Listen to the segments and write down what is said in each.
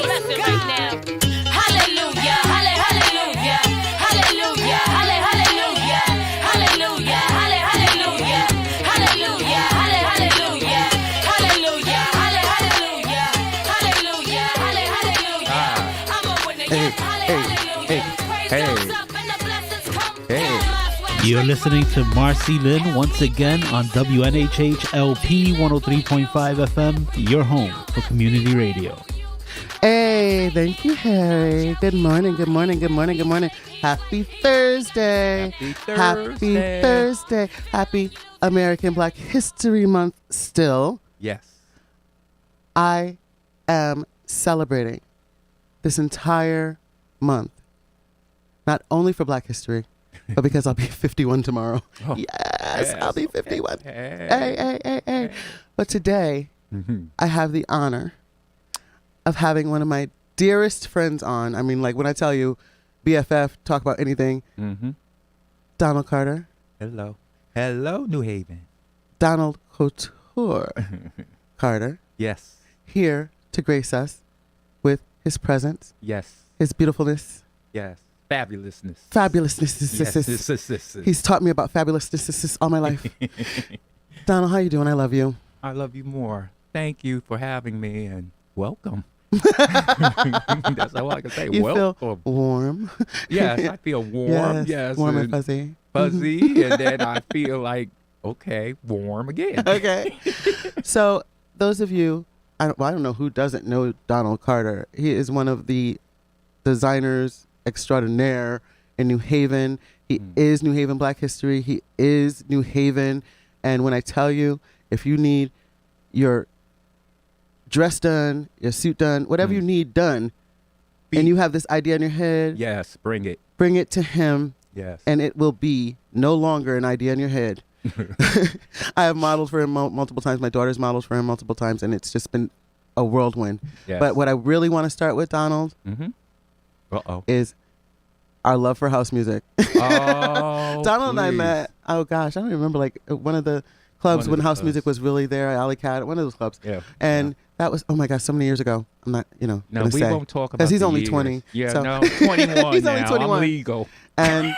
blessing right now. Hallelujah, hallelujah, hallelujah, hallelujah, hallelujah, hallelujah, hallelujah, hallelujah, hallelujah, hallelujah, hallelujah, hallelujah. I'm a winner, yes, hallelujah. Praise goes up and the blessings come down. You're listening to MarceyLynn once again on WNHH-LP 103.5 FM, your home for community radio. Hey, thank you, Harry. Good morning, good morning, good morning, good morning. Happy Thursday. Happy Thursday. Happy American Black History Month still. Yes. I am celebrating this entire month, not only for Black history, but because I'll be 51 tomorrow. Oh, yes, I'll be 51. Hey. Hey. But today, I have the honor of having one of my dearest friends on. I mean, like when I tell you BFF, talk about anything. Donald Carter. Hello, New Haven. Donald Couture Carter. Yes. Here to grace us with his presence. Yes. His beautifulness. Yes. Fabulousness. Fabulousness. Yes. He's taught me about fabulousness all my life. Donald, how you doing? I love you. I love you more. Thank you for having me and welcome. That's all I can say. You welcome. feel warm. Yes, I feel warm. Yes. Warm and fuzzy. Fuzzy. And then I feel like, okay, warm again. Okay. So those of you, I don't know who doesn't know Donald Carter. He is one of the designers extraordinaire in New Haven. He is New Haven Black History. He is New Haven. And when I tell you, if you need your dress done, your suit done, whatever you need done, and you have this idea in your head, Yes, bring it. bring it to him, Yes. and it will be no longer an idea in your head. I have modeled for him multiple times. My daughter's modeled for him multiple times, and it's just been a whirlwind. Yes. But what I really want to start with, Donald, is our love for house music. Oh, Donald and I please. met, oh gosh, I don't remember, like one of the clubs One of when the house clubs. music was really there, Alley Cat, one of those clubs. Yeah. And that was, oh my gosh, so many years ago. I'm not, No, gonna we say. won't talk about Because he's the only years. 20. Yeah, so- no, 21 He's now. only 21. I'm legal. And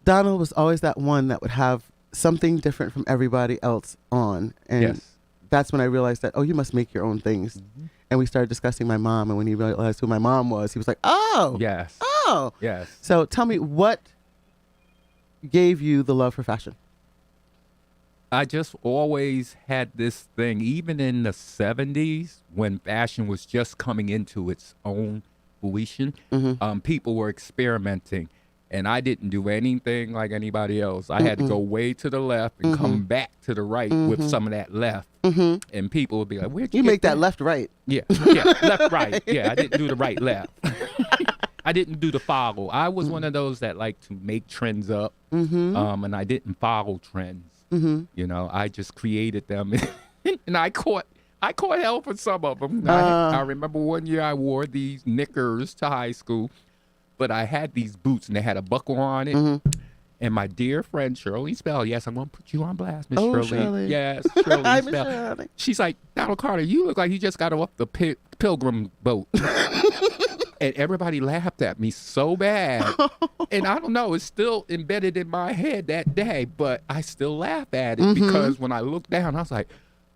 Donald was always that one that would have something different from everybody else on. And Yes. that's when I realized that, oh, you must make your own things. And we started discussing my mom. And when he realized who my mom was, he was like, oh. Yes. Oh. Yes. So tell me, what gave you the love for fashion? I just always had this thing, even in the 70s, when fashion was just coming into its own fruition, people were experimenting. And I didn't do anything like anybody else. I had to go way to the left and come back to the right with some of that left. And people would be like, where'd you You get make that left right. Yeah, left, right. Yeah, I didn't do the right, left. I didn't do the follow. I was one of those that like to make trends up, and I didn't follow trends. You know, I just created them, and I caught hell for some of them. I remember one year I wore these knickers to high school, but I had these boots and they had a buckle on it. And my dear friend Shirley Spell, yes, I'm going to put you on blast, Miss Oh, Shirley. Shirley. Yes, Shirley Hi, Miss Spell. Shirley. She's like, Donald Carter, you look like you just got off the Pilgrim boat. And everybody laughed at me so bad. And I don't know, it's still embedded in my head that day, but I still laugh at it because when I look down, I was like,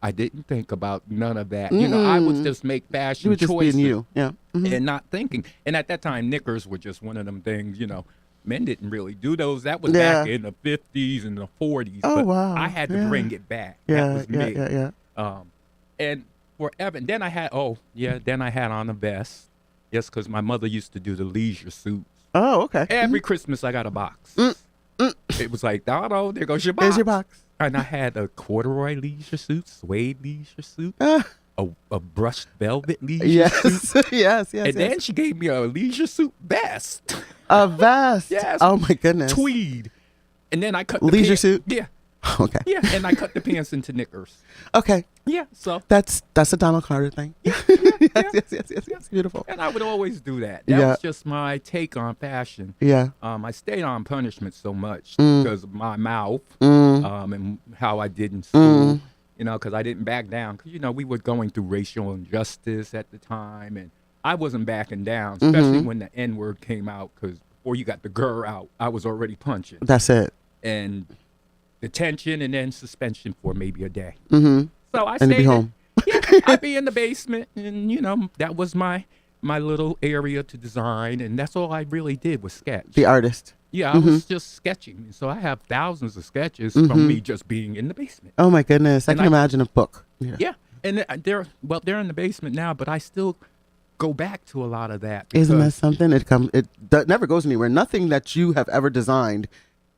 I didn't think about none of that. You know, I would just make fashion You were just choices being you. Yeah. and not thinking. And at that time, knickers were just one of them things, you know. Men didn't really do those. That was back in the 50s and the 40s. Oh, but wow. I had to Yeah. bring it back. Yeah, That was me. yeah. And forever. And then I had, then I had on a vest. Yes, because my mother used to do the leisure suits. Oh, okay. Every Christmas, I got a box. It was like, oh, there goes your box. Here's your box. And I had a corduroy leisure suit, suede leisure suit, Ah. a brushed velvet leisure Yes. suit. yes. And then she gave me a leisure suit vest. A vest. Yes. Oh my goodness. Tweed. And then I cut the Leisure pants. suit? Yeah. Okay. Yeah. And I cut the pants into knickers. Okay. Yeah. So. That's a Donald Carter thing. yes, yes. Beautiful. And I would always do that. That was just my take on fashion. Yeah. I stayed on punishment so much because of my mouth and how I did in school. You know, because I didn't back down. Because, you know, we were going through racial injustice at the time. And I wasn't backing down, especially when the N word came out, because before you got the "gur" out, I was already punching. That's it. And detention and then suspension for maybe a day. Mm-hmm. So I And to be stayed home. Yeah, I'd be in the basement, and that was my little area to design, and that's all I really did was sketch. The artist. Yeah, I was just sketching. So I have thousands of sketches from me just being in the basement. Oh my goodness. I And can imagine a book. Yeah, and they're in the basement now, but I still go back to a lot of that. Isn't that because something? It never goes anywhere. Nothing that you have ever designed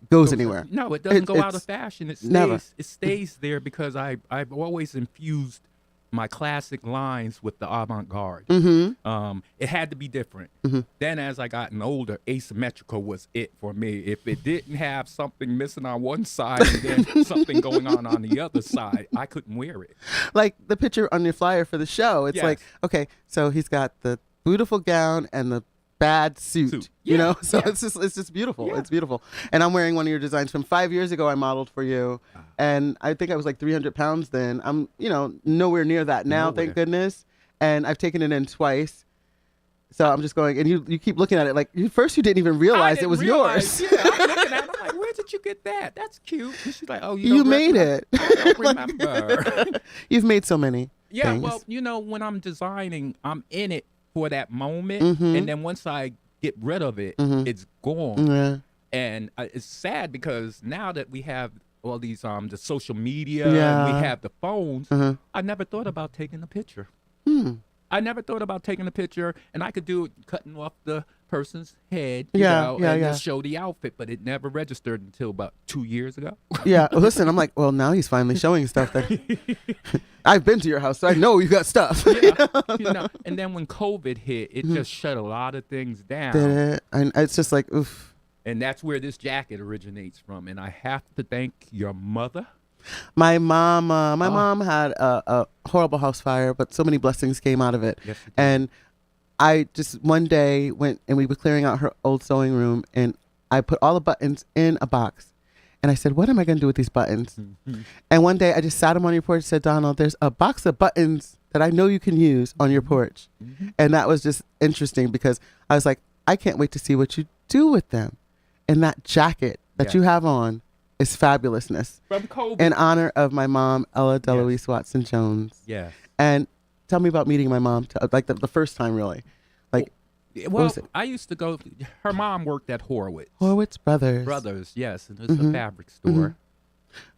goes anywhere. No, it doesn't go out of it's fashion. It stays. never. It stays there because I've always infused my classic lines with the avant-garde. It had to be different. Then as I gotten older, asymmetrical was it for me. If it didn't have something missing on one side and then something going on the other side, I couldn't wear it. Like the picture on your flyer for the show. It's Yes. like, okay, so he's got the beautiful gown and the bad suit. You Yeah, know? So yeah. it's just beautiful. Yeah. It's beautiful. And I'm wearing one of your designs from 5 years ago I modeled for you. And I think I was like 300 pounds then. I'm, nowhere near that now, Nowhere. thank goodness. And I've taken it in twice. So I'm just going, and you keep looking at it like, first you didn't even realize it was yours. Yeah, I'm looking at it, I'm like, where did you get that? That's cute. And she's like, oh, You made it. I don't remember. You've made so many Yeah, things. well, when I'm designing, I'm in it for that moment, and then once I get rid of it, it's gone. Yeah. And it's sad because now that we have all these the social media, Yeah. and we have the phones, I never thought about taking a picture. I never thought about taking a picture, and I could do it cutting off the person's head, and just show the outfit, but it never registered until about 2 years ago. Yeah, well, listen, I'm like, well, now he's finally showing stuff that I've been to your house, so I know you got stuff. And then when COVID hit, it just shut a lot of things down. Did it? And it's just like, oof. And that's where this jacket originates from. And I have to thank your mother. My mom had a horrible house fire, but so many blessings came out of it. Yes, it did. And I just one day went and we were clearing out her old sewing room, and I put all the buttons in a box. And I said, what am I going to do with these buttons? And one day I just sat them on your porch and said, Donald, there's a box of buttons that I know you can use on your porch. And that was just interesting because I was like, I can't wait to see what you do with them. And that jacket that you have on is fabulousness. From COVID. In honor of my mom, Ella DeLuise Watson Jones. Yes. And tell me about meeting my mom, like the first time, really. Like, Well, was it? I used to go. Her mom worked at Horowitz Horowitz Brothers. Brothers, yes, and it's a fabric store.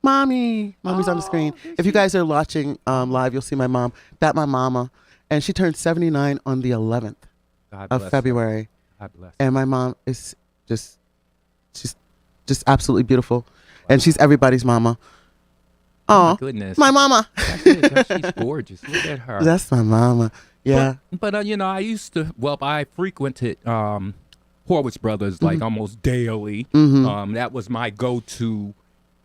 Mommy's on the screen. there If you guys are watching live, you'll see my mom. That my mama. And she turned 79 on the 11th God of bless February. Her. God bless. And my mom is she's just absolutely beautiful. And she's everybody's mama. Oh Oh, my goodness. my mama. That's it. She's gorgeous. Look at her. That's my mama. Yeah. But I used to. Well, I frequented Horowitz Brothers like almost daily. That was my go-to.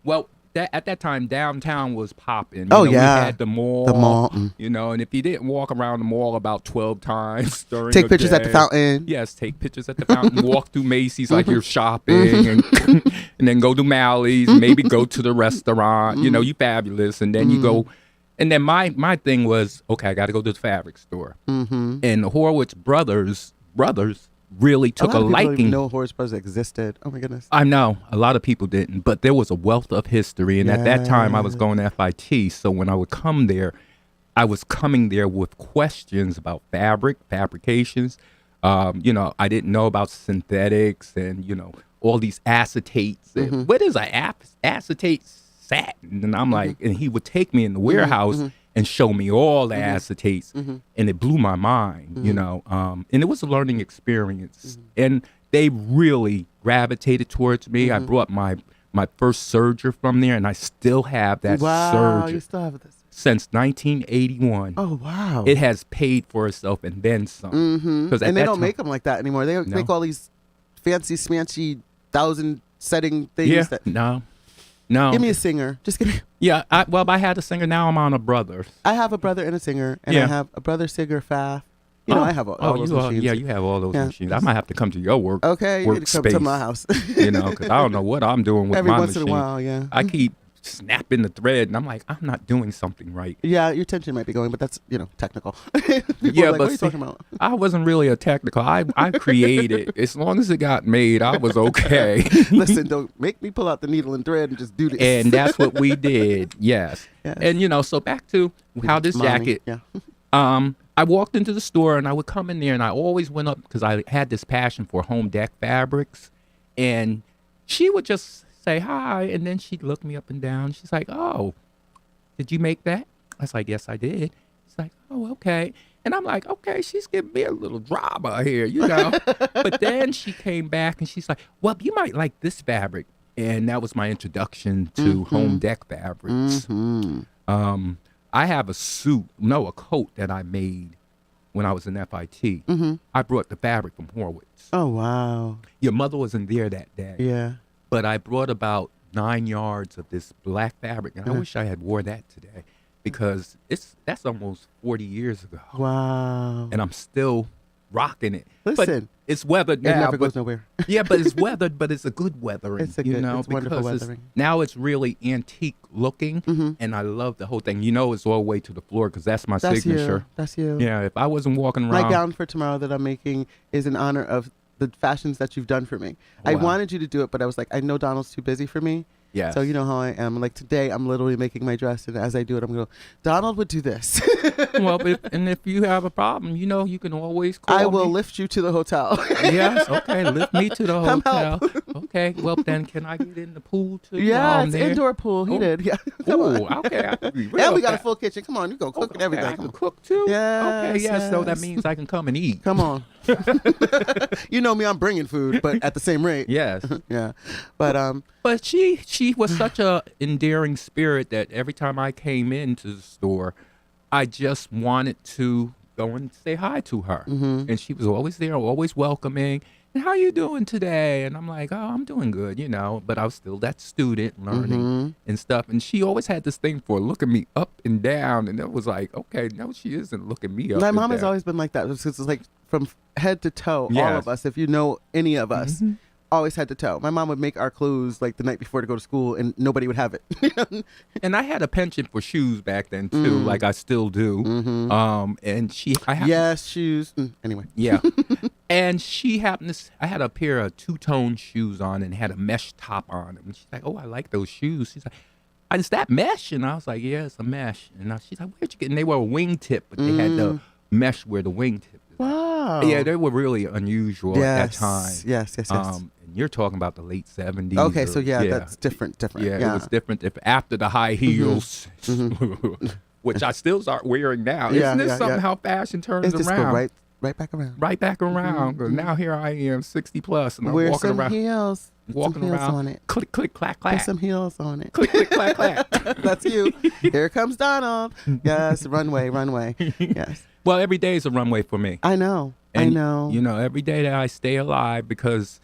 Well, at that time, downtown was popping. Oh, We yeah. had the mall. The mall. And if you didn't walk around the mall about 12 times during Take a pictures at the day- fountain. Yes, take pictures at the fountain. Walk through Macy's like you're shopping, and then go to Mally's. Maybe go to the restaurant. You fabulous, and then you go. And then my thing was, okay, I got to go to the fabric store. And the Horowitz brothers really took a a lot of people don't liking. even know Horowitz Brothers existed. Oh my goodness. I know a lot of people didn't, but there was a wealth of history, and at that time I was going to FIT. So when I would come there, I was coming there with questions about fabrications. I didn't know about synthetics and all these acetates. And what is acetate satin? And I'm like, and he would take me in the warehouse and show me all the acetates, and it blew my mind. And it was a learning experience, and they really gravitated towards me. I brought my first serger from there, and I still have that Wow, you serger still have this. since 1981. Oh wow. It has paid for itself and then some. Because And they don't make them like that anymore. They make all these fancy, smancy 1,000 setting things. Yeah, That, no. give me a singer. Just give me. Yeah, I had a singer. Now I'm on a brother. I have a brother and a singer, and I Yeah. have a brother singer, Faf. I have all those machines. you have all those Yeah. machines. I might have to come to your Okay, you need to come to my house. Because I don't know what I'm doing with Every my once machine. in a while, yeah. I keep snapping the thread, and I'm like, I'm not doing something right. Yeah, your tension might be going, but that's, technical. People Yeah, are like, but what are you see, talking about? I wasn't really a technical. I created. As long as it got made, I was okay. Listen, don't make me pull out the needle and thread and just do this. And that's what we did. Yes. Yes. And so back to how this Mommy, jacket. Yeah. I walked into the store and I would come in there and I always went up because I had this passion for home dec fabrics, and she would just say hi, and then she'd look me up and down. She's like, "Oh, did you make that?" I was like, "Yes, I did." She's like, "Oh, okay." And I'm like, "Okay, she's giving me a little drama here, But then she came back and she's like, "Well, you might like this fabric," and that was my introduction to home dec fabrics. I have a coat that I made when I was in FIT. I brought the fabric from Horwitz. Oh, wow. Your mother wasn't there that day. Yeah. But I brought about 9 yards of this black fabric, and I wish I had wore that today because that's almost 40 years ago. Wow. And I'm still rocking it. Listen. But it's weathered It now. never goes nowhere. Yeah, but it's weathered, but it's a good weathering. It's wonderful because weathering. now it's really antique looking, and I love the whole thing. It's all the way to the floor because that's my That's signature. you. That's you. Yeah, if I wasn't walking around. My gown for tomorrow that I'm making is in honor of the fashions that you've done for me. I Wow. wanted you to do it, but I was like, I know Donald's too busy for me. Yeah. So you know how I am. Like today, I'm literally making my dress, and as I do it, I'm going to go, Donald would do this. Well, if you have a problem, you can always call I will me. lift you to the hotel. Yes, okay, lift me to the Come hotel. Okay, well then, can I get in the pool too? Yeah, while I'm it's there? indoor pool. He Oh. did. Yeah. Come on. Oh, okay. I can be real And we got a fast. full kitchen. Come on, you go cook and Okay, everything. I Come can on. cook too. Yes, Okay. Yes. So that yes. means I can come and eat. Come on. You know me, I'm bringing food, but at the same rate. Yes. Yeah. But But she was such a endearing spirit that every time I came into the store, I just wanted to go and say hi to her. And she was always there, always welcoming. And how you doing today? And I'm like, oh, I'm doing good, But I was still that student learning and stuff. And she always had this thing for looking me up and down. And it was like, okay, no, she isn't looking me up my and mom has down. always been like that. It's like from head to toe, all Yes. of us, if you know any of us, always head to toe. My mom would make our clothes like the night before to go to school, and nobody would have it. And I had a penchant for shoes back then too, like I still do. And Yes, shoes. Anyway. yeah. And she happened to, I had a pair of two-tone shoes on and had a mesh top on them. And she's like, oh, I like those shoes. She's like, is that mesh? And I was like, yeah, it's a mesh. And she's like, where'd you get? And they were a wingtip, but they had the mesh where the wingtip is. Wow. Yeah, they were really unusual at that time. Yes. And you're talking about the late 70s. Okay, or- so that's different. Yeah, it was different. If after the high heels, which I still start wearing now. Yeah, Isn't it yeah, something yeah. how fashion turns It's just go around? right back around. Right back around. 'Cause now here I am, 60 plus, and I'm Wear walking some around, heels. Put walking some heels around, on it. click, click, clack, Put clack, some heels on it. click, click, clack, clack. That's you. Here comes Donald. Yes, runway. Yes. Well, every day is a runway for me. I know. And, I know. Every day that I stay alive because,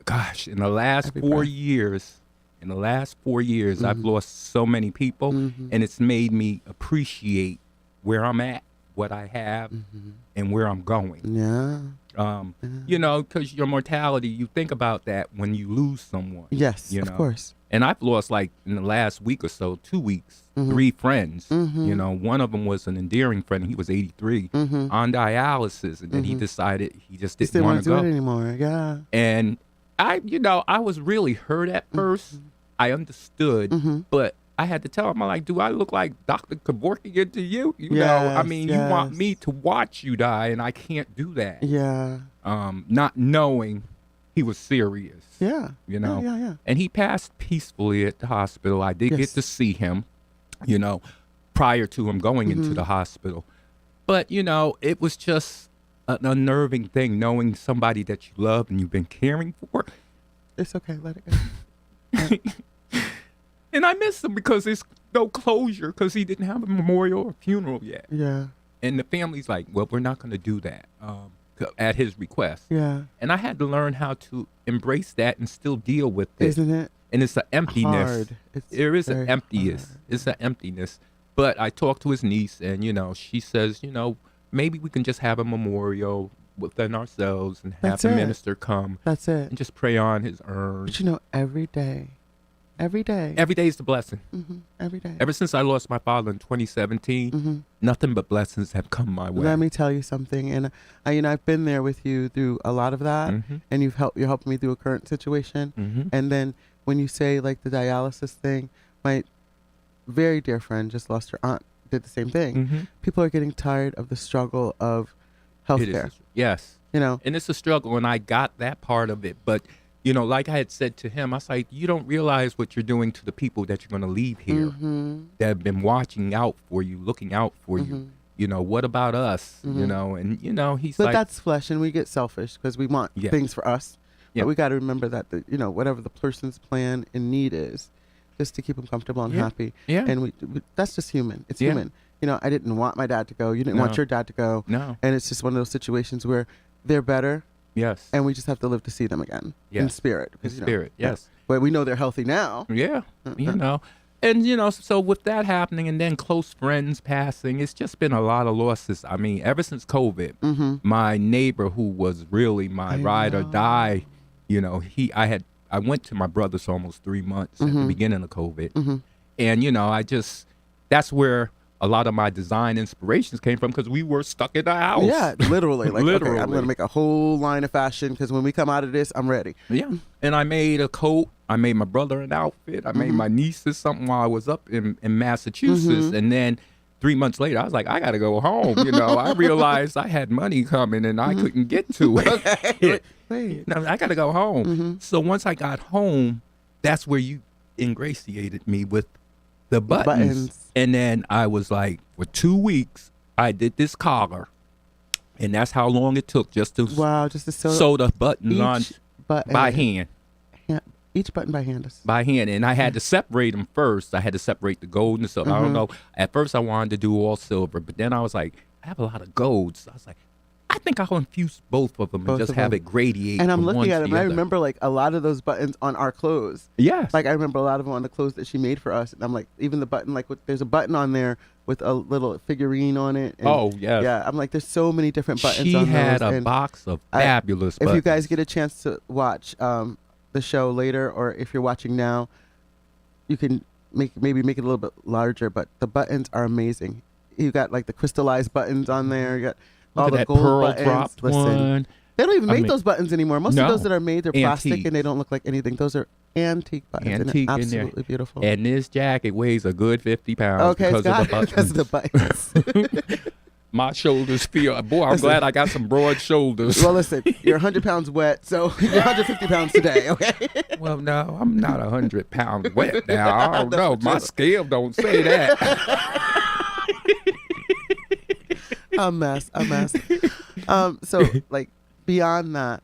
gosh, in the last Every 4 breath. years, I've lost so many people, and it's made me appreciate where I'm at, what I have, and where I'm going. Yeah. Because your mortality, you think about that when you lose someone. Yes, you of know? course. And I've lost, like, in the last week or so, 2 weeks, 3 friends. One of them was an endearing friend. He was 83 on dialysis. And then he decided he just Just didn't want to do go. it anymore. Yeah. And I was really hurt at first. I understood. But I had to tell him, I'm like, do I look like Dr. Kevorkian to you? You want yes. me to watch you die, and I can't do that. Yeah. Not knowing he was serious. Yeah. Yeah. And he passed peacefully at the hospital. I did get Yes. to see him, prior to him going into the hospital. But, it was just an unnerving thing knowing somebody that you love and you've been caring for. It's okay. Let it go. And I miss him because there's no closure because he didn't have a memorial or funeral yet. Yeah. And the family's like, well, we're not going to do that at his request. Yeah. And I had to learn how to embrace that and still deal with it. Isn't it And it's an emptiness. hard? It's There is an very emptiness. hard. It's an emptiness. But I talked to his niece, and she says, maybe we can just have a memorial within ourselves and have That's the it. minister come That's it. and just pray on his urn. But every day Every day. Every day is the blessing. Every day. Ever since I lost my father in 2017, nothing but blessings have come my way. Let me tell you something, and I've been there with you through a lot of that, and you're helping me through a current situation. And then when you say like the dialysis thing, my very dear friend just lost her aunt, did the same thing. People are getting tired of the struggle of healthcare. Yes. You know, and it's a struggle, and I got that part of it, but. You know, like I had said to him, I was like, you don't realize what you're doing to the people that you're going to leave here that have been watching out for you, looking out for you. You know, what about us? You know, and, you know, he's but like. But that's flesh, and we get selfish because we want things for us. Yeah. But we got to remember that, whatever the person's plan and need is, just to keep them comfortable and happy. Yeah. And we that's just human. It's human. You know, I didn't want my dad to go. You didn't want your dad to go. No. And it's just one of those situations where they're better. Yes. And we just have to live to see them again in spirit. In spirit, yes. But we know they're healthy now. Yeah, you know. And, you know, so with that happening and then close friends passing, it's just been a lot of losses. I mean, ever since COVID, my neighbor who was really my ride or die, you know, I went to my brother's almost 3 months at the beginning of COVID. And, you know, that's where a lot of my design inspirations came from because we were stuck in the house. Yeah, literally. Like, literally. Okay, I'm going to make a whole line of fashion because when we come out of this, I'm ready. Yeah. And I made a coat. I made my brother an outfit. I made my nieces something while I was up in Massachusetts. And then 3 months later, I was like, I got to go home. You know, I realized I had money coming and I couldn't get to it. Wait. No, I got to go home. So once I got home, that's where you ingratiated me with the buttons. And then I was like, for 2 weeks, I did this collar. And that's how long it took just to sew the buttons on by hand. Yeah, each button by hand. By hand. And I had to separate them first. I had to separate the gold and the silver. I don't know. At first, I wanted to do all silver. But then I was like, I have a lot of gold. So I was like, I think I'll infuse both of them and just have it gradiate. And I'm from looking one at to them. the I other. remember like a lot of those buttons on our clothes. Yes. Like I remember a lot of them on the clothes that she made for us. And I'm like, even the button, like there's a button on there with a little figurine on it. And oh, yes. Yeah. I'm like, there's so many different buttons she on had those. a box of fabulous buttons. If you guys get a chance to watch the show later, or if you're watching now, you can maybe make it a little bit larger, but the buttons are amazing. You got like the crystallized buttons on there. You got all the that gold pearl buttons. drop one. They don't even make those buttons anymore. Most of those that are made, they're plastic Antique. and they don't look like anything. Those are antique buttons. Antique and in there. absolutely beautiful. And this jacket weighs a good 50 pounds Okay, because of the buttons. because of the buttons. My shoulders feel, boy, I'm glad I got some broad shoulders. Well, listen, you're 100 pounds wet, so you're 150 pounds today, okay? Well, no, I'm not 100 pounds wet now. I don't know. My scale don't say that. A mess. So, like, beyond that,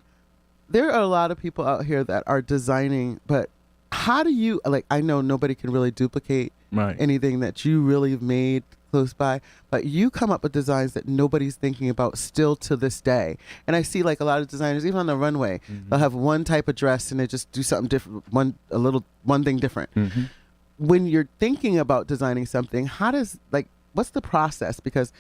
there are a lot of people out here that are designing, but how do you, like, I know nobody can really duplicate anything that you really have made close by, but you come up with designs that nobody's thinking about still to this day. And I see like a lot of designers, even on the runway, they'll have one type of dress and they just do something different, one thing different. When you're thinking about designing something, what's the process? Because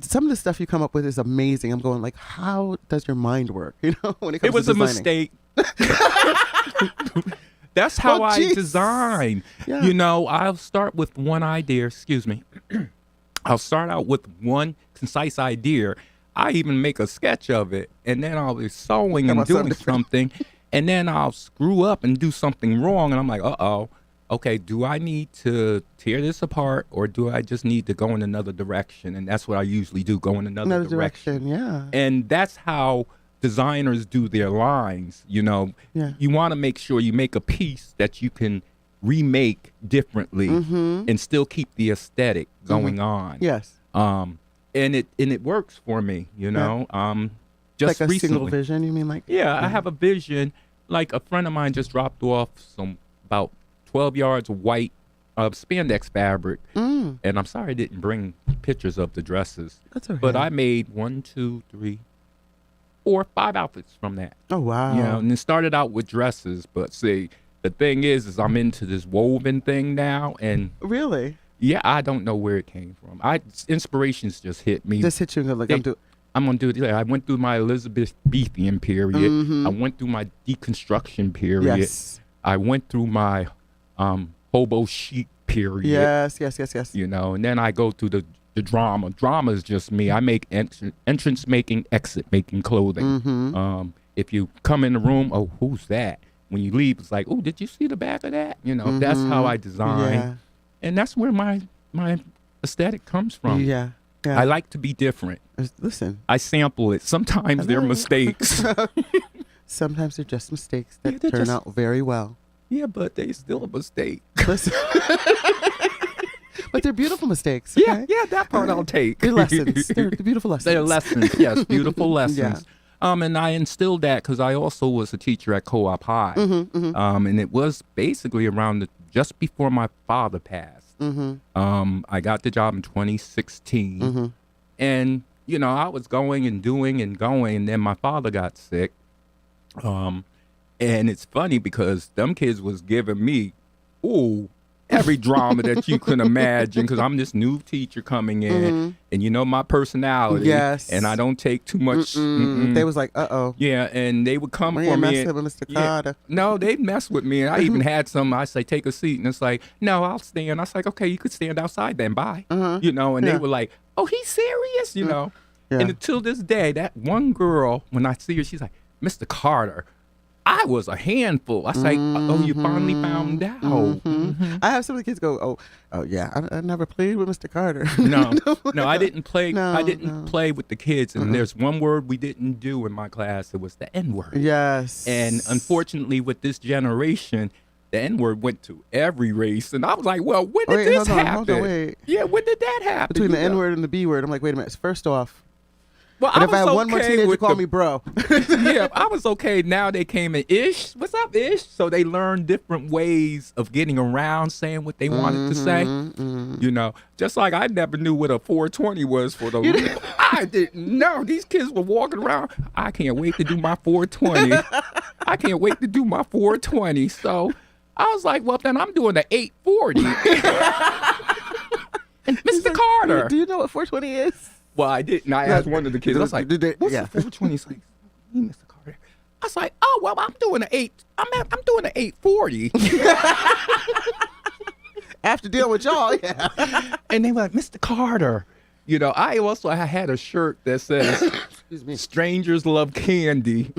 some of the stuff you come up with is amazing. I'm going like, how does your mind work? You know, when it comes to designing. It was a mistake. That's how I design. Yeah. You know, I'll start with one idea. Excuse me. I'll start out with one concise idea. I even make a sketch of it, and then I'll be sewing and doing something, and then I'll screw up and do something wrong, and I'm like, uh-oh. Okay, do I need to tear this apart, or do I just need to go in another direction? And that's what I usually do, go in another direction. Yeah. And that's how designers do their lines. You know, you want to make sure you make a piece that you can remake differently and still keep the aesthetic going on. Yes. And it works for me, you know. Just like a recently, single vision, you mean? Like I have a vision. Like a friend of mine just dropped off some about 12 yards of white spandex fabric. And I'm sorry I didn't bring pictures of the dresses. That's okay. But I made 1, 2, 3, 4, 5 outfits from that. Oh, wow. You know, and it started out with dresses. But see, the thing is I'm into this woven thing now. And really? Yeah, I don't know where it came from. Inspirations just hit me. Just hit you and go like, I'm going to do it. I went through my Elizabethan period. I went through my deconstruction period. Yes. I went through my hobo chic period. Yes. You know, and then I go through the drama. Drama is just me. I make entrance making, exit making clothing. Mm-hmm. If you come in the room, oh, who's that? When you leave, it's like, oh, did you see the back of that? You know, that's how I design. Yeah. And that's where my aesthetic comes from. Yeah. I like to be different. Listen. I sample it. Sometimes they're mistakes. Sometimes they're just mistakes that they're turn just- out very well. Yeah, but they still a mistake. Listen. But they're beautiful mistakes. Okay? Yeah, that part I'll take. They're lessons. They're beautiful lessons. They're lessons, yes, beautiful lessons. Yeah. And I instilled that because I also was a teacher at Co-op High. And it was basically around just before my father passed. I got the job in 2016. And, you know, I was going and doing and going, and then my father got sick. And it's funny because them kids was giving me, every drama that you can imagine, because I'm this new teacher coming in, and you know my personality. Yes. And I don't take too much. They was like, uh-oh. Yeah, and they would come We for ain't me. messing with Mr. Carter. No, they'd mess with me. And I even had some, I say, take a seat. And it's like, no, I'll stand. I was like, okay, you could stand outside then, bye. You know, and they were like, oh, he's serious, you know. Yeah. And until this day, that one girl, when I see her, she's like, Mr. Carter, I was a handful. I was like, oh, you finally found out. I have some of the kids go, oh yeah, I never played with Mr. Carter. No, I didn't play. No, I didn't play with the kids. And there's one word we didn't do in my class. It was the N-word. Yes. And unfortunately, with this generation, the N-word went to every race. And I was like, well, when did this happen? Hold on, wait. Yeah, when did that happen? Between the You know? N-word and the B-word, I'm like, wait a minute. First off, Well, and I if I was had one more okay teenager with call the- me bro. Yeah, I was okay. Now they came in ish. What's up, ish? So they learned different ways of getting around saying what they wanted to say. You know, just like I never knew what a 420 was for the. I didn't know. These kids were walking around. I can't wait to do my 420. I can't wait to do my 420. So I was like, well, then I'm doing the 840. And Mr. Carter. Do you know what 420 is? Well, I didn't. I asked one of the kids. I was like, Did they- "What's yeah. the 420?" He's like, "Hey, Mr. Carter." I was like, "Oh, well, I'm doing an 8. I'm doing an 840." After dealing with y'all, yeah. And they were like, "Mr. Carter." You know, I had a shirt that says, Excuse me. "Strangers love candy."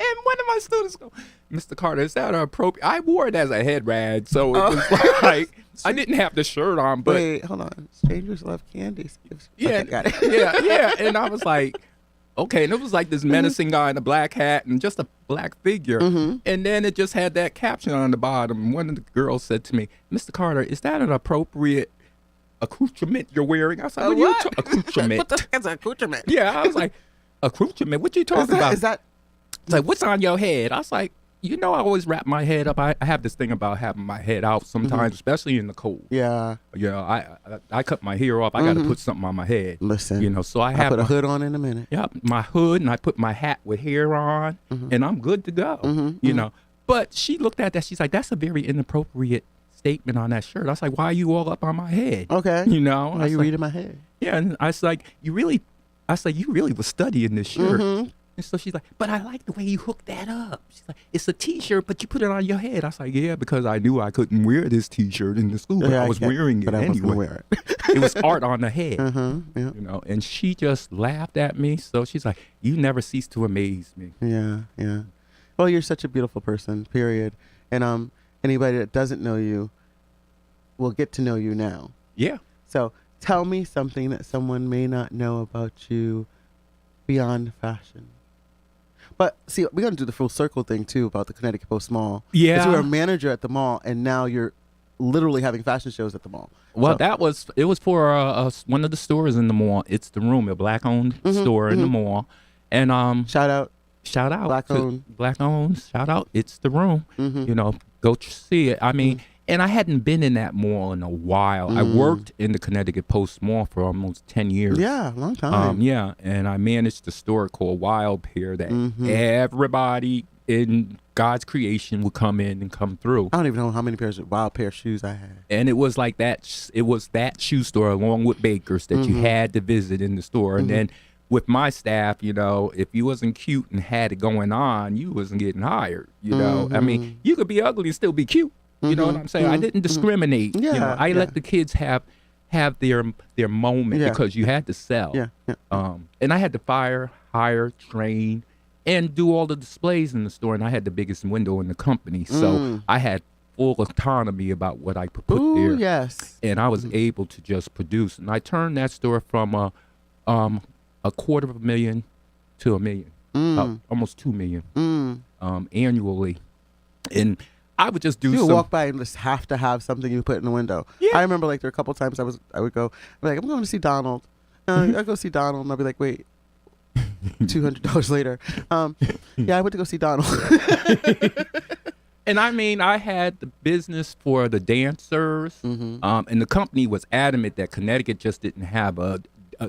And one of my students go, "Mr. Carter, is that appropriate?" I wore it as a head rag, so it was like I didn't have the shirt on, but Wait, hold on. Strangers love candy. yeah, Okay, got it. yeah. And I was like, okay. And it was like this menacing guy in a black hat and just a black figure. And then it just had that caption on the bottom. One of the girls said to me, "Mr. Carter, is that an appropriate accoutrement you're wearing?" I was like, "What are you talking accoutrement?" That's an accoutrement. Yeah, I was like, "Accoutrement? What you talking about?" Is that? It's like, "What's on your head?" I was like, you know, I always wrap my head up. I have this thing about having my head out sometimes, especially in the cold. Yeah. You know, I cut my hair off. I got to put something on my head. Listen. You know, so I I'll have put a my, hood on in a minute. my hood, and I put my hat with hair on, and I'm good to go. You know, but she looked at that. She's like, "That's a very inappropriate statement on that shirt." I was like, "Why are you all up on my head?" Okay. You know, I Are was you like, reading my head? Yeah, and I was like, "You really was studying this shirt." And so she's like, "But I like the way you hooked that up." She's like, "It's a T-shirt, but you put it on your head." I was like, "Yeah, because I knew I couldn't wear this T-shirt in the school, but Yeah, I was can't- wearing it but I wasn't anyway." gonna wear it. It was art on the head. Yeah. You know, and she just laughed at me. So she's like, "You never cease to amaze me." Yeah. Yeah. Well, you're such a beautiful person. Period. And anybody that doesn't know you will get to know you now. Yeah. So tell me something that someone may not know about you beyond fashion. But see, we're gonna do the full circle thing too about the Connecticut Post Mall. 'Cause Yeah. you were a manager at the mall, and now you're literally having fashion shows at the mall. Well, So- it was for one of the stores in the mall. It's the Room, a black-owned store in the mall, and Shout out. shout out Black-owned. to black-owned. Shout out, it's the Room. Mm-hmm. You know, go see it. I mean, and I hadn't been in that mall in a while. I worked in the Connecticut Post Mall for almost 10 years. Yeah, long time. Yeah, and I managed a store called Wild Pair that everybody in God's creation would come in and come through. I don't even know how many pairs of wild pair of shoes I had. And it was like that. It was that shoe store along with Baker's that you had to visit in the store. And then with my staff, you know, if you wasn't cute and had it going on, you wasn't getting hired. You know, I mean, you could be ugly and still be cute. You know what I'm saying? I didn't discriminate. Yeah, you know, I let the kids have their moment because you had to sell. And I had to hire, train, and do all the displays in the store. And I had the biggest window in the company, so I had full autonomy about what I could put there. Yes. And I was able to just produce. And I turned that store from a $250,000 to $1 million, almost $2 million annually. And I would just do. You would walk by and just have to have something you put in the window. Yeah. I remember like there were a couple times I would go, I'd be like, I'm going to see Donald. I'd go see Donald, and I'd be like, wait, $200 later. Yeah, I went to go see Donald. And I mean, I had the business for the dancers, and the company was adamant that Connecticut just didn't have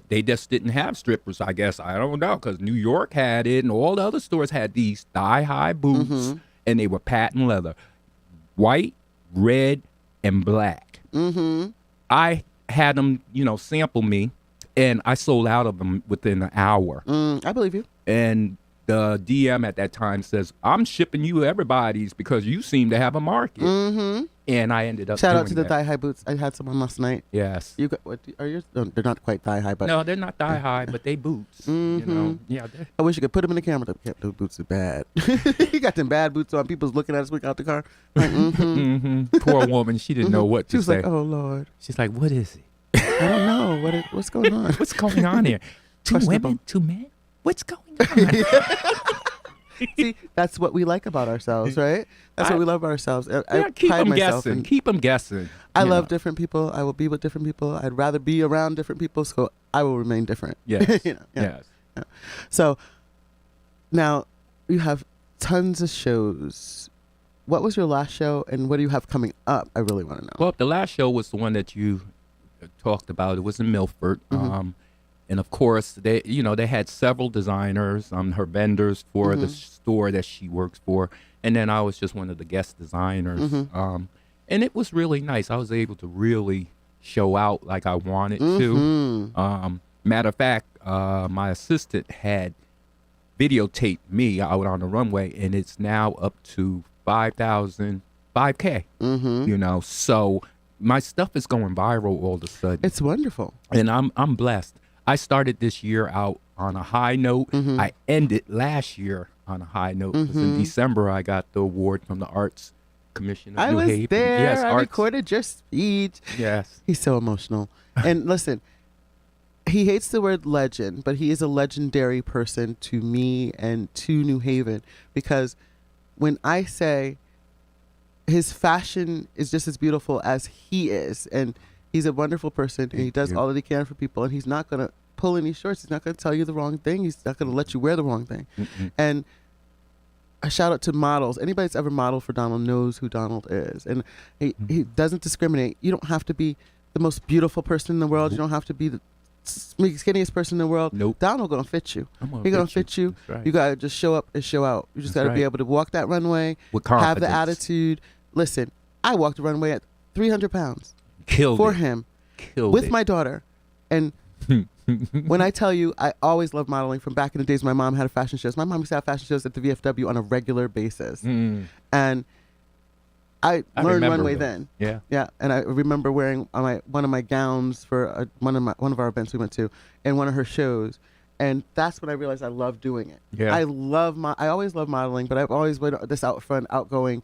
they just didn't have strippers, I guess. I don't know, because New York had it, and all the other stores had these thigh-high boots, and they were patent leather. White, red, and black. I had them, you know, sample me, and I sold out of them within an hour. I believe you. And the DM at that time says, I'm shipping you everybody's because you seem to have a market. And I ended up Shout out doing to the that. thigh high boots. I had some on last night. Yes. You got what? Are yours? No, they're not quite thigh high, but No, they're not thigh high, but they boots. You know, yeah. I wish you could put them in the camera. Those boots are bad. You got them bad boots on. People's looking at us out the car. Like, Poor woman, she didn't know what She to was say. like, "Oh Lord, She's like, what is it? I don't know what's going on." What's going on here? Two Questionable. women, 2 men? What's going on? See, that's what we like about ourselves, right? That's what we love about ourselves. I Keep pride them myself guessing. in- Keep them guessing. I you love know. different people. I will be with different people. I'd rather be around different people, so I will remain different. Yes. You know, yeah. Yes. So now you have tons of shows. What was your last show, and what do you have coming up? I really want to know. Well, the last show was the one that you talked about. It was in Milford. And of course, they had several designers, her vendors for the store that she works for. And then I was just one of the guest designers. And it was really nice. I was able to really show out like I wanted to. Matter of fact, my assistant had videotaped me out on the runway, and it's now up to 5K. You know, so my stuff is going viral all of a sudden. It's wonderful. And I'm blessed. I started this year out on a high note. I ended last year on a high note because in December I got the award from the Arts Commission of I New was Haven. there. Yes, I Arts. recorded your speech. Yes. He's so emotional. And listen, he hates the word legend, but he is a legendary person to me and to New Haven, because when I say his fashion is just as beautiful as he is, and he's a wonderful person, and he does all that he can for people, and he's not going to pull any shorts. He's not going to tell you the wrong thing. He's not going to let you wear the wrong thing. And a shout out to models. Anybody that's ever modeled for Donald knows who Donald is. And he doesn't discriminate. You don't have to be the most beautiful person in the world. You don't have to be the skinniest person in the world. Nope. Donald gonna fit you. He's gonna fit you. That's right. You gotta just show up and show out. You just gotta be able to walk that runway, With have confidence. the attitude. Listen, I walked the runway at 300 pounds Killed for it. him Killed with it. my daughter. And when I tell you, I always loved modeling from back in the days. My mom had a fashion shows. My mom used to have fashion shows at the VFW on a regular basis. And I learned remember runway those. then. Yeah. And I remember wearing one of my gowns for one of our events we went to, and one of her shows. And that's when I realized I love doing it. Yeah. I always loved modeling, but I've always been this out front, outgoing.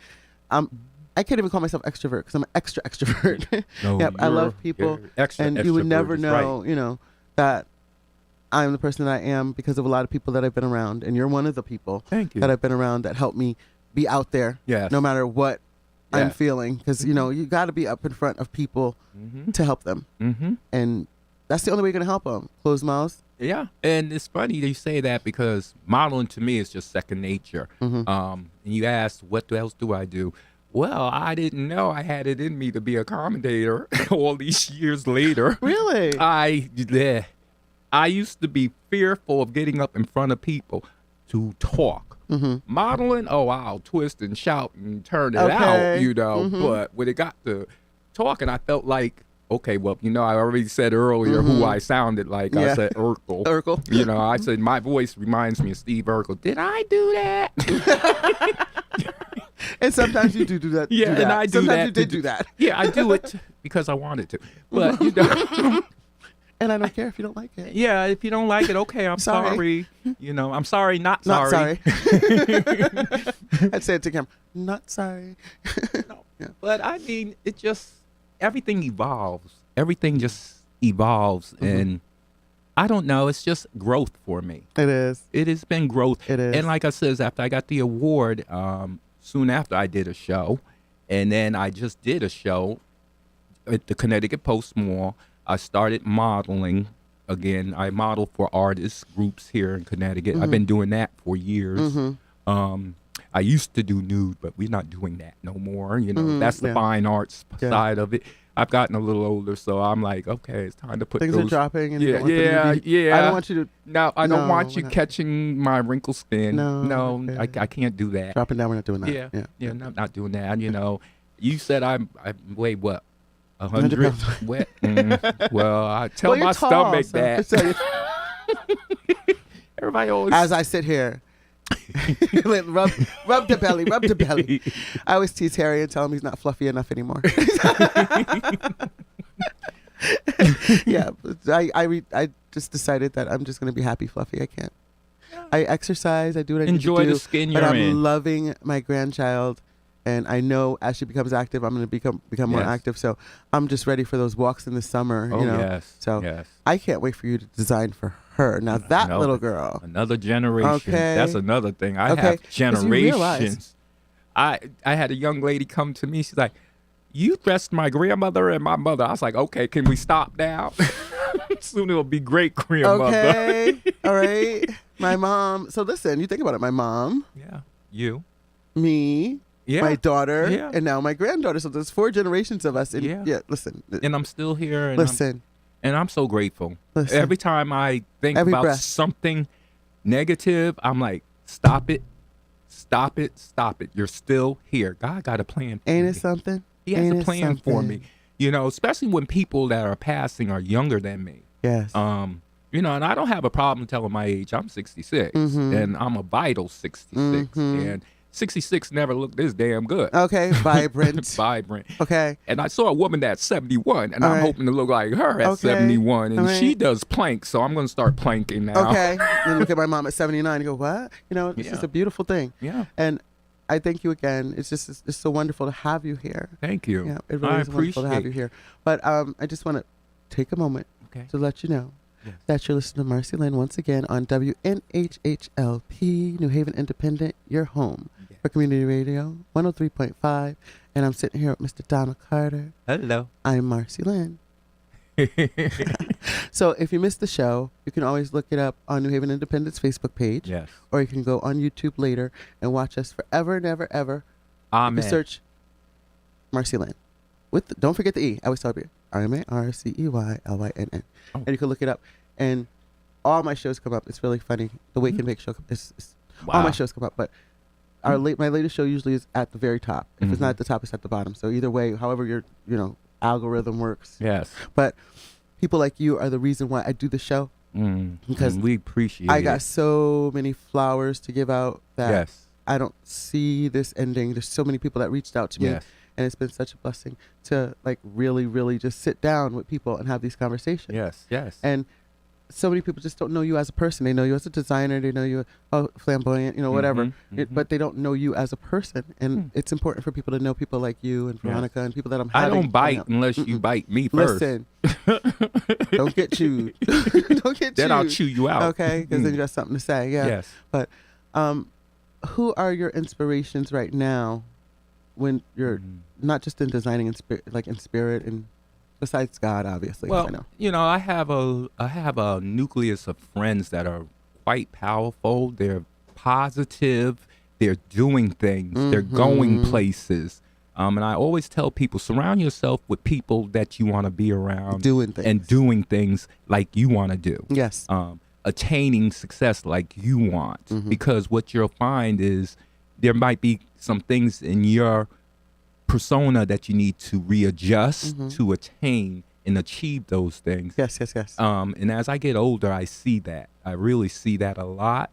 I can't even call myself extrovert because I'm an extrovert. No, Yeah, I love you're people, extra and you would extrovert never is know, right. that I'm the person that I am because of a lot of people that I've been around, and you're one of the people Thank you. that I've been around that helped me be out there, Yes. no matter what I'm Yes. feeling, because you got to be up in front of people to help them, and that's the only way you're gonna help them. Closed mouths. Yeah, and it's funny you say that because modeling to me is just second nature. And you asked, what else do I do? Well, I didn't know I had it in me to be a commentator all these years later. Really? I used to be fearful of getting up in front of people to talk. Modeling, oh, I'll twist and shout and turn it out, Okay. But when it got to talking, I felt like okay, well, I already said earlier who I sounded like. Yeah. I said Urkel. Urkel. I said my voice reminds me of Steve Urkel. Did I do that? And sometimes you do that. Yeah, do that. and I do sometimes that. you did do that. Yeah, I do it because I wanted to. But And I don't care if you don't like it. yeah, if you don't like it, okay, I'm Sorry. sorry. I'm sorry, not Not sorry. sorry. I'd say it to camera. Not sorry. No. Yeah. But I mean, everything evolves. Everything just evolves, and I don't know. It's just growth for me. It is. It has been growth. It is. And like I says, after I got the award, soon after I did a show, and then I just did a show at the Connecticut Post Mall. I started modeling again. I model for artists groups here in Connecticut. I've been doing that for years. I used to do nude, but we're not doing that no more. That's the yeah. fine arts Yeah. side of it. I've gotten a little older, so I'm like, okay, it's time to put Things those. are dropping. And you Yeah, don't want them to be- yeah. I don't want you to No, I don't No, want you we're not. catching my wrinkled skin. No, I okay. can't do that. drop it down. We're not doing that. Yeah, not doing that. You said I weigh what, 100 100? pounds. What? Well, I tell Well, you're my tall, stomach so- that. so Everybody always. as I sit here, rub the belly, rub the belly. I always tease Harry and tell him he's not fluffy enough anymore. Yeah, I just decided that I'm just gonna be happy fluffy. I can't. I exercise. I do what I Enjoy need to the do, skin but you're I'm in. loving my grandchild, and I know as she becomes active, I'm gonna become more Yes. active. So I'm just ready for those walks in the summer. Oh, you know? yes. So yes. I can't wait for you to design for her. Now that No. little girl. Another generation. Okay. That's another thing. I Okay, have 'cause you realize- generations. I had a young lady come to me. She's like, "You dressed my grandmother and my mother." I was like, "Okay, can we stop now?" Soon it'll be great grandmother. Okay. All right. My mom. So listen, you think about it. My mom, Yeah. You. me, Yeah. my daughter, Yeah. and now my granddaughter. So there's 4 generations of us. And Yeah. listen. And I'm still here. And Listen. I'm so grateful. Listen. Every time I think Every about breath. something negative, I'm like, stop it. Stop it. Stop it. You're still here. God got a plan for Ain't me. it something? He has Ain't a it plan for me. something? Especially when people that are passing are younger than me. Yes. And I don't have a problem telling my age. I'm 66, Mhm. and I'm a vital 66, Mhm. and 66 never looked this damn good. Okay. Vibrant. Vibrant. Okay. And I saw a woman that's 71, and All I'm right. hoping to look like her at Okay. 71, and All right. she does plank, so I'm going to start planking now. Okay. Then look at my mom at 79 and go, what? It's Yeah. just a beautiful thing. Yeah. And I thank you again. It's so wonderful to have you here. Thank you. Yeah, it really I is wonderful to have you appreciate here. But I just want to take a moment Okay. to let you know Yes. that you're listening to MarceyLynn once again on WNHHLP, New Haven Independent, your home Yes. for community radio, 103.5. And I'm sitting here with Mr. Donald Carter. Hello. I'm MarceyLynn. So if you missed the show, you can always look it up on New Haven Independent's Facebook page. Yes. Or you can go on YouTube later and watch us forever and ever, ever. Amen. You search MarceyLynn. Don't forget the E. I always tell you. RMARCEYLYNN. Oh. And you can look it up. And all my shows come up. It's really funny. The Wake and Bake show. All my Wow. shows come up. But my latest show usually is at the very top. If it's not at the top, it's at the bottom. So either way, however your algorithm works. Yes. But people like you are the reason why I do the show. Because we appreciate I it. got so many flowers to give out that Yes. I don't see this ending. There's so many people that reached out to me. Yes. And it's been such a blessing to really, really just sit down with people and have these conversations. Yes. Yes. And so many people just don't know you as a person. They know you as a designer. They know you, flamboyant, whatever. Mhm. But they don't know you as a person. And it's important for people to know people like you and Yes. Veronica and people that I'm I having. don't bite coming unless you bite me first. Listen, don't get chewed. Don't get chewed. Then I'll chew you out. Okay, because then you got something to say. Yeah. Yes. But who are your inspirations right now when you're not just in designing in spirit and besides God, obviously? Well, I know. I have a nucleus of friends that are quite powerful. They're positive. They're doing things. They're going places. And I always tell people, surround yourself with people that you want to be around. Doing things. And doing things like you want to do. Yes. Attaining success like you want. Because what you'll find is there might be some things in your persona that you need to readjust to attain and achieve those things. Yes. And as I get older, I see that. I really see that a lot.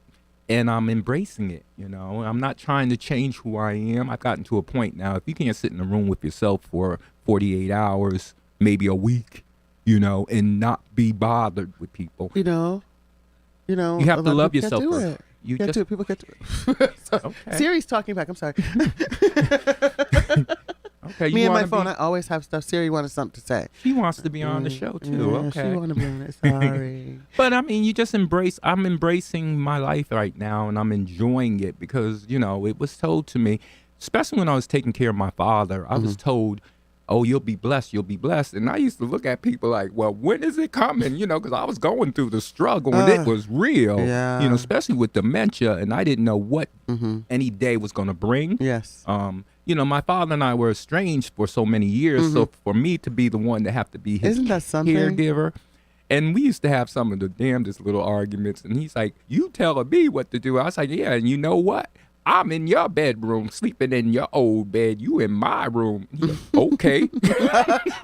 And I'm embracing it, you know. I'm not trying to change who I am. I've gotten to a point now, if you can't sit in a room with yourself for 48 hours, maybe a week, you know, and not be bothered with people. You have to love yourself Can't do first. it. You Can't just do it. People can't do it. So, Okay. Siri's talking back. I'm sorry. Okay, you Me and my wanna phone, be- I always have stuff. Siri wanted something to say. She wants to be on the show too. Yeah, Okay. She want to be on it. Sorry. But I mean, you just I'm embracing my life right now, and I'm enjoying it because, you know, it was told to me, especially when I was taking care of my father, I was told, oh, you'll be blessed. And I used to look at people like, well, when is it coming? You know, because I was going through the struggle and it was real, Yeah. you know, especially with dementia. And I didn't know what any day was going to bring. Yes. You know, my father and I were estranged for so many years. So for me to be the one to have to be his Isn't that something? caregiver. And we used to have some of the damnedest little arguments. And he's like, you telling me what to do. I was like, yeah, and you know what? I'm in your bedroom, sleeping in your old bed. You in my room. He's like, okay.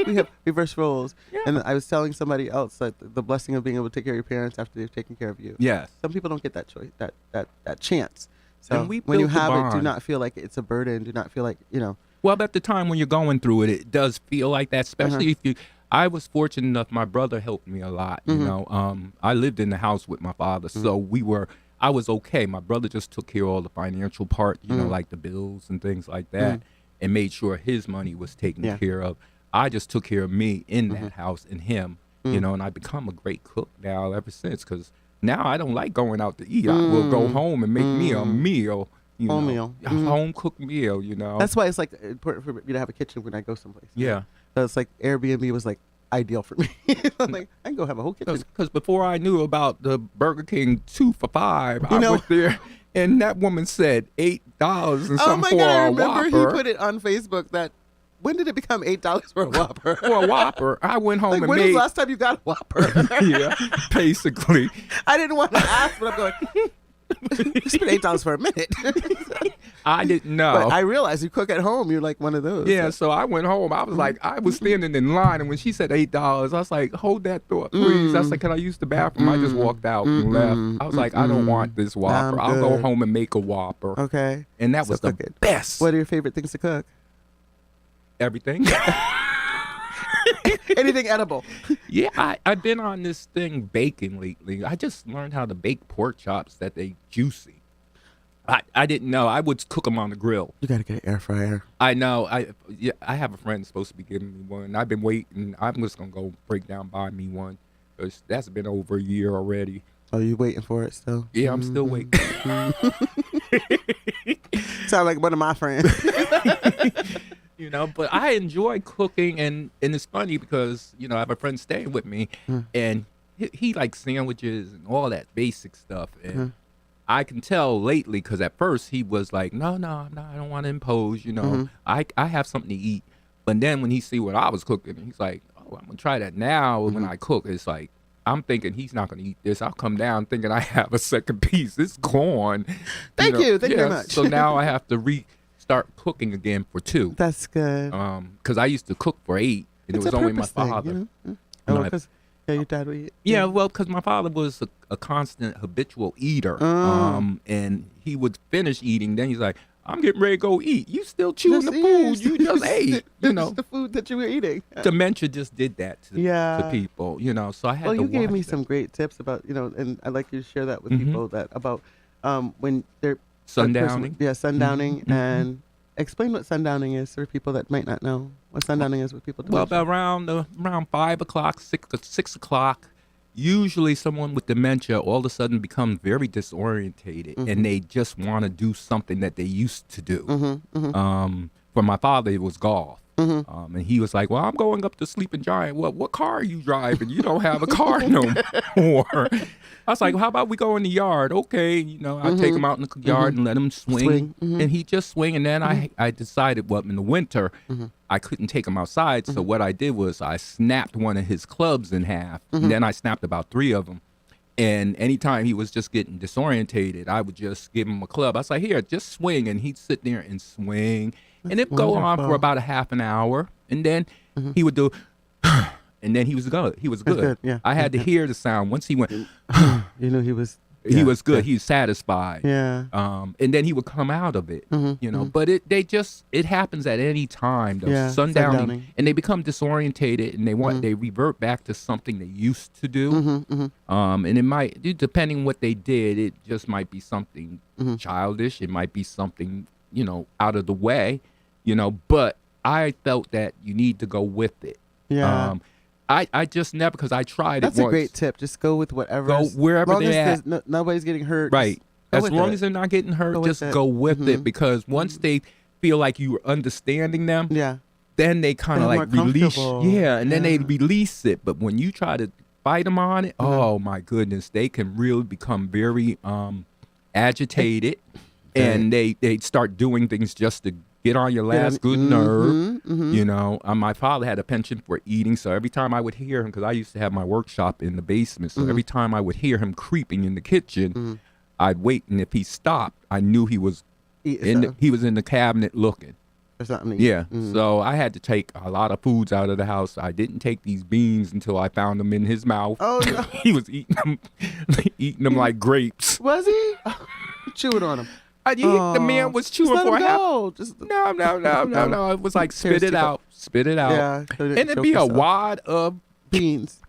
We have reverse roles. Yeah. And I was telling somebody else that the blessing of being able to take care of your parents after they've taken care of you. Yes. Some people don't get that choice, that chance. So And we when you built a have it, do bond. not feel like it's a burden. Do not feel like, Well, at the time when you're going through it, it does feel like that, especially if you. I was fortunate enough. My brother helped me a lot. You know, I lived in the house with my father, so I was okay. My brother just took care of all the financial part, you know, like the bills and things like that, and made sure his money was taken care of. I just took care of me in that house and him, you know, and I've become a great cook now ever since, because now I don't like going out to eat. I will go home and make me a meal. Home know, meal. a home cooked meal, you know. That's why it's like important for me to have a kitchen when I go someplace. Yeah. So it's like Airbnb was like ideal for me. I'm like, I can go have a whole kitchen. Because before I knew about the Burger King 2 for $5, I know- went there and that woman said $8 and Oh something my for God, I a remember he Whopper. put it on Facebook that, when did it become $8 for a Whopper? For a Whopper. I went home Like, and when was made. the last time you got a Whopper? Yeah, basically. I didn't want to ask, but I'm going, you spent $8 for a minute. I didn't know. But I realized you cook at home. You're like one of those. Yeah, so I went home. I was like, I was standing in line, and when she said $8, I was like, hold that thought, please. I was like, can I use the bathroom? I just walked out and left. I was like, I don't want this Whopper. I'll go good. home and make a Whopper. Okay. And that So was the cook it. best. What are your favorite things to cook? Everything. Anything edible. Yeah, I've been on this thing baking lately. I just learned how to bake pork chops that they juicy. I didn't know. I would cook them on the grill. You got to get an air fryer. I know. I have a friend supposed to be giving me one. I've been waiting. I'm just gonna go break down buy me one. 'Cause that's been over a year already. Oh, you waiting for it still? Yeah, I'm still waiting. Sound like one of my friends. You know, but I enjoy cooking, and it's funny because, you know, I have a friend staying with me, and he likes sandwiches and all that basic stuff, and I can tell lately, because at first he was like, no, I don't want to impose, you know, I have something to eat, but then when he see what I was cooking, he's like, oh, I'm gonna try that now. When I cook, it's like, I'm thinking he's not gonna eat this. I'll come down thinking I have a second piece. It's gone. Thank you very much. So now I have to start cooking again for 2. That's good. Because I used to cook for 8, and It's it was a only my purpose thing, father. you know? No, Oh, because your dad would eat. Yeah, well, because my father was a constant habitual eater, and he would finish eating. Then he's like, "I'm getting ready to go eat. You still chewing Just the food eat. you just ate." You know, It's the food that you were eating. dementia just did that to Yeah. people. You know, so I had Well, to you gave watch me that. some great tips about, and I'd like you to share that with people that about when they're Sundowning. Yeah, sundowning, and explain what sundowning is for people that might not know what sundowning is with people. Well, about around 5 o'clock, 6 o'clock, usually someone with dementia all of a sudden becomes very disorientated, and they just want to do something that they used to do. For my father, it was golf. And he was like, well, I'm going up to Sleeping Giant. Well, what car are you driving? You don't have a car no more. I was like, well, how about we go in the yard? Okay. You know, I take him out in the yard and let him swing. And he just swing. And then I decided, well, in the winter, I couldn't take him outside. So what I did was I snapped one of his clubs in half. And then I snapped about 3 of them. And anytime he was just getting disorientated, I would just give him a club. I was like, here, just swing. And he'd sit there and swing. And it'd go on for wonderful. about a half an hour. And then he would do, and then he was good. He was That's good. good, yeah. I had to hear the sound. Once he went, You know, he was. he yeah, was good. Yeah. He was satisfied. Yeah. And then he would come out of it, you know. mhm. But it happens at any time. The Yeah, sundowning, sundowning. and they become disorientated, and they revert back to something they used to do. And it might, depending what they did, it just might be something childish. It might be something, you know, out of the way, you know. But I felt that you need to go with it. Yeah. I just never, because I tried That's it a once. great tip. Just go with whatever. Go wherever long they're as at. there's nobody's getting hurt. Right. just go As with long it. as they're not getting hurt, Go with just it. go with it, because once they feel like you are understanding them, Yeah. then they kind of They're like more release. comfortable. Yeah, and then they Yeah. release it. But when you try to fight them on it, oh my goodness, they can really become very agitated, and they start doing things just to get on your last good nerve. You know, my father had a penchant for eating, so every time I would hear him, because I used to have my workshop in the basement, so every time I would hear him creeping in the kitchen, I'd wait, and if he stopped, I knew he was Eat in some he was in the cabinet looking. or something. to eat. Yeah, so I had to take a lot of foods out of the house. I didn't take these beans until I found them in his mouth. Oh no. He was eating them like grapes. Was he? Chewing on him. The man was Just chewing let for him a half. go. Just No. It was like spit it out, Yeah. so you and didn't it'd choke be a yourself. wad of beans.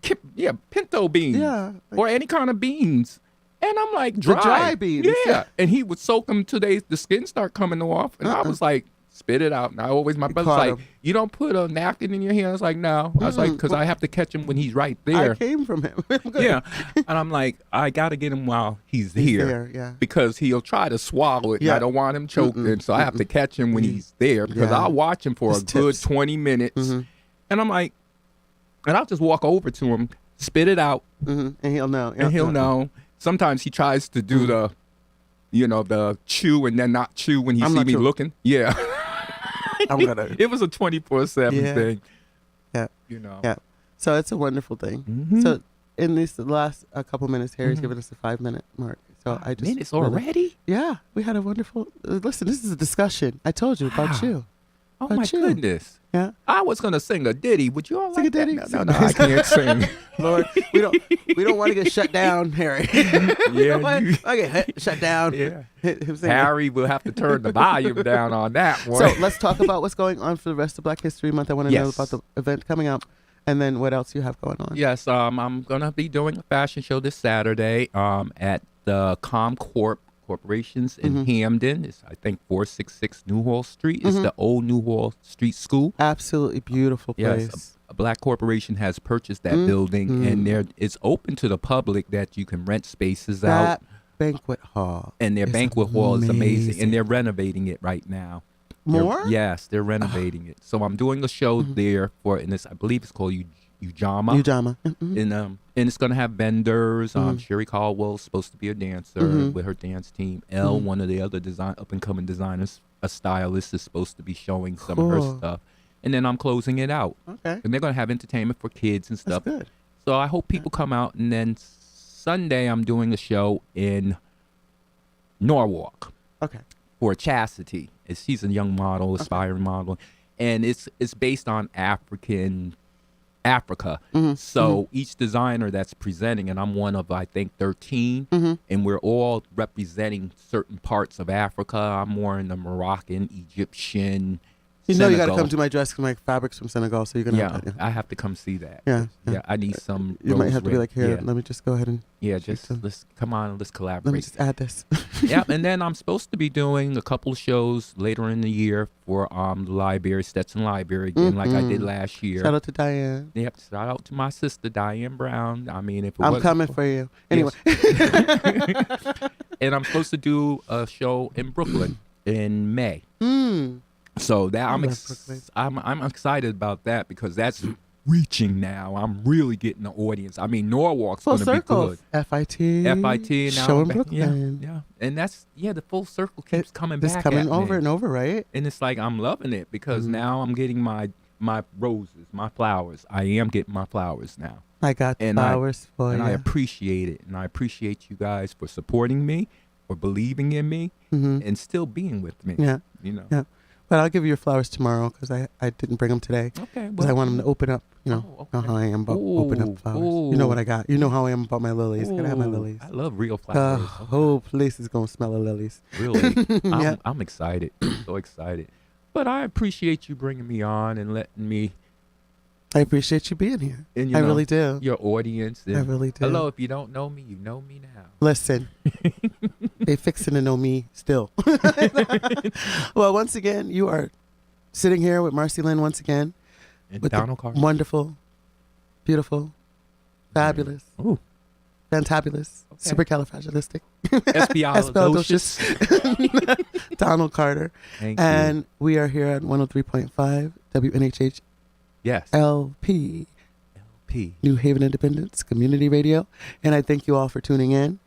pinto beans, Yeah. or any kind of beans. And I'm like, dry, dry beans. Yeah. And he would soak them till the skin start coming off. And I was like, spit it out. And my brother's caught like, him. you don't put a napkin in your hand? I was like, no. I was like, because I have to catch him when he's right there. I came from him. Yeah. And I'm like, I got to get him while he's here. there, yeah. Because he'll try to swallow it. And Yeah. I don't want him choking. So I have to catch him when he's there, because Yeah. I'll watch him for Just a good tips. 20 minutes. And I'm like, and I'll just walk over to him, spit it out, And he'll know. and he'll know. Sometimes he tries to do the chew and then not chew when he I'm see not me chewing. looking. Yeah. I'm gonna. It was a 24/7 Yeah. thing. Yeah. You know. Yeah. So it's a wonderful thing. Mhm. So in these last couple minutes, Harry's given us the 5-minute mark. So I just Minutes really- already? Yeah, we had a wonderful. Listen, this is a discussion. I told you about Wow. you. Oh About my you. goodness. Yeah. I was gonna sing a ditty. Would you all Sing like a ditty? that? No, I can't sing. Lord, we don't want to get shut down, Harry. We don't want you- to get shut down. Yeah. Him singing. Harry will have to turn the volume down on that one. So let's talk about what's going on for the rest of Black History Month. I want to know Yes. about the event coming up, and then what else you have going on. Yes, I'm gonna be doing a fashion show this Saturday at the Corporations in Hamden. It's, I think, 466 Newhall Street. It's the old Newhall Street School. Absolutely beautiful place. Yes, a black corporation has purchased that building, and it's open to the public that you can rent spaces out. That banquet hall. And their is banquet hall is amazing, amazing. and they're renovating it right now. They're- More? Yes, they're renovating it. So I'm doing a show there for, and I believe it's called Ujama. Ujama. And it's gonna have vendors. Sherry Caldwell's supposed to be a dancer with her dance team. Elle, one of the other up and coming designers, a stylist, is supposed to be showing some of her Cool. stuff. And then I'm closing it out. Okay. And they're gonna have entertainment for kids and That's stuff. good. So I hope people come out. And then Sunday I'm doing a show in Norwalk Okay. for Chastity. She's a young model, aspiring model, and it's based on Africa. So each designer that's presenting, and I'm one of, I think, 13, and we're all representing certain parts of Africa. I'm more in the Moroccan, Egyptian, You know you got to Senegal. come to my dress because my fabric's from Senegal, so you're gonna. Yeah, Have to, I have to come see that. Yeah, yeah. I need some. You might rose have to be red. like, here, Yeah, let me just go ahead and. just some- let's come on, let's Let me collaborate. just add this. Yeah, and then I'm supposed to be doing a couple of shows later in the year for the library, Stetson Library, again, like I did last year. Shout out to Diane. Yep, shout out to my sister Diane Brown. I mean, if it I'm wasn't coming for you. Anyway. and I'm supposed to do a show in Brooklyn in May. So that I'm love Brooklyn. I'm excited about that because that's reaching now. I'm really getting the audience. I mean, Norwalk's Full going to be circle. good. FIT. FIT and now Show I'm in back- Brooklyn. Yeah, and that's the full circle keeps coming It's back. coming at over me. and over, right? And it's like I'm loving it because now I'm getting my roses, my flowers. I am getting my flowers now. I got And flowers for And you. I appreciate it. And I appreciate you guys for supporting me, for believing in me, and still being with me. Yeah. You know. Yeah. But I'll give you your flowers tomorrow because I didn't bring them today. Okay. Because I want them to open up. You know, Oh, know okay. how I am about open up flowers. You know what I got. You know how I am about my lilies. I gotta have my lilies. I love real The flowers. whole place is gonna smell of lilies. Really? Yeah. I'm excited. So excited. But I appreciate you bringing me on and letting me, I appreciate you being here. and you I know, really do. your audience. And I really do. hello, if you don't know me, you know me now. Listen, they fixing to know me still. Well, once again, you are sitting here with MarceyLynn once again. And With Donald the Carter. wonderful, beautiful, fabulous, Ooh. fantabulous, Okay. supercalifragilistic, Espialidocious. Donald Carter. Thank you. And we are here at 103.5 WNHH Yes. LP, P. New Haven Independence Community Radio. And I thank you all for tuning in.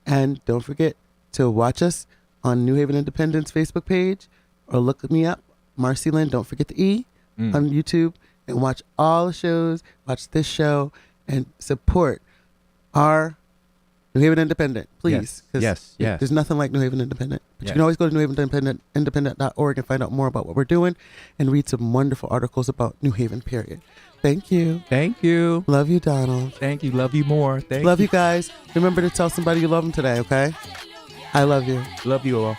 And don't forget to watch us on New Haven Independence Facebook page or look me up, MarceyLynn. Don't forget the E on YouTube, and watch all the shows, watch this show, and support our New Haven Independent, please. 'Cause Yes. There's nothing like New Haven Independent. But Yes. you can always go to newhavenindependent.org and find out more about what we're doing and read some wonderful articles about New Haven, period. Thank you. Thank you. Love you, Donald. Thank you. Love you more. Thank Love you guys. Remember to tell somebody you love them today, okay? I love you. Love you all.